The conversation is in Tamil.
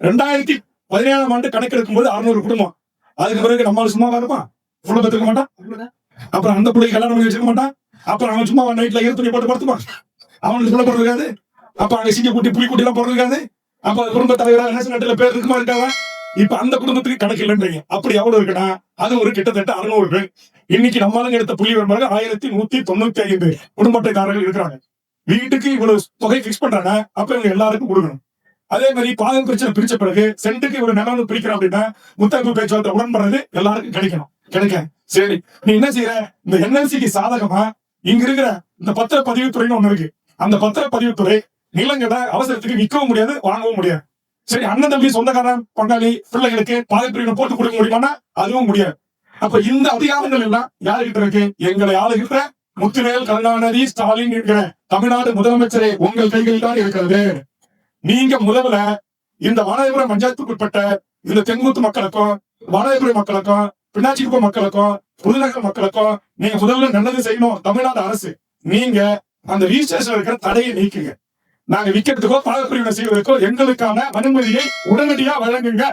2017 கணக்கெடுக்கும் போது 600 குடும்பம். அதுக்கு பிறகு நம்மளால சும்மா வருமா? புள்ள பெற்றுக்க மாட்டான். அப்புறம் அந்த பிள்ளைக்கு கல்யாணம் பண்ணி வச்சுக்க மாட்டான். அப்புறம் அவன் சும்மா நைட்ல ஈர துணி போட்டு படுத்துப்பான். அவனுக்கு புள்ள போடுறதுக்காது. அப்ப அங்க சிங்க குட்டி புலி குட்டி எல்லாம் போடுறதுக்காது. அப்ப குடும்ப தலைவராக நேச நாட்டுல பேர் இருக்குமா இருக்காங்க. இப்ப அந்த குடும்பத்துக்கு கணக்கு இல்லைன்றீங்க. அப்படி எவ்வளவு இருக்குன்னா அது ஒரு கிட்டத்தட்ட 600 பேர். இன்னைக்கு நம்மளுங்க எடுத்த புள்ளி விவரமாக 1195 குடும்ப அட்டைதாரர்கள் இருக்கிறாங்க. வீட்டுக்கு இவ்வளவு தொகை பிக்ஸ் பண்றாங்க. அப்ப இவங்க எல்லாருக்கும் கொடுக்கணும். அதே மாதிரி பாகம் பிரச்சனை பிரிச்ச பிறகு சென்ட்டுக்கு இவ்வளவு நிலம் பிரிக்கிறோம் அப்படின்னா முத்தரப்பு பேச்சுவார்த்தை உடன்படுறது எல்லாருக்கும் கிடைக்கணும். கிடைக்க சரி நீ என்ன செய்யற? இந்த என்எல்சிக்கு சாதகமா இங்க இருக்கிற இந்த பத்திர பதிவுத்துறைன்னு ஒண்ணு இருக்கு. அந்த பத்திர பதிவுத்துறை நிலங்களை அவசரத்துக்கு விற்கவும் முடியாது, வாங்கவும் முடியாது. சரி அண்ணன் தம்பி சொந்தக்காரன் பங்காளி பிள்ளைகளுக்கு பாகப்பிரிவினை போட்டு கொடுக்க முடியுமானா அதுவும் முடியாது. அப்ப இந்த அதிகாரங்கள் எல்லாம் யாருகிட்ட இருக்கு? எங்களை ஆளுகின்ற முத்துவேல் கருணாநிதி ஸ்டாலின் இருக்கிற தமிழ்நாடு முதலமைச்சரே உங்கள் கைகளில் தான் இருக்கிறது. நீங்க முதல்ல இந்த வானதிபுரம் பஞ்சாயத்துக்கு உட்பட்ட இந்த தென்குத்து மக்களுக்கும் வானதிபுரம் மக்களுக்கும் பின்னாச்சிக்குப்பம் மக்களுக்கும் புதுநகர் மக்களுக்கும் நீங்க முதல்ல நல்லது செய்யணும். தமிழ்நாடு அரசு நீங்க அந்த ரிஜிஸ்ட்ரேஷன் இருக்கிற தடையை நீக்குங்க. நாங்க விற்கிறதுக்கோ பாகப்பிரிவினை செய்வதற்கோ எங்களுக்கான அனுமதியை உடனடியா வழங்குங்க.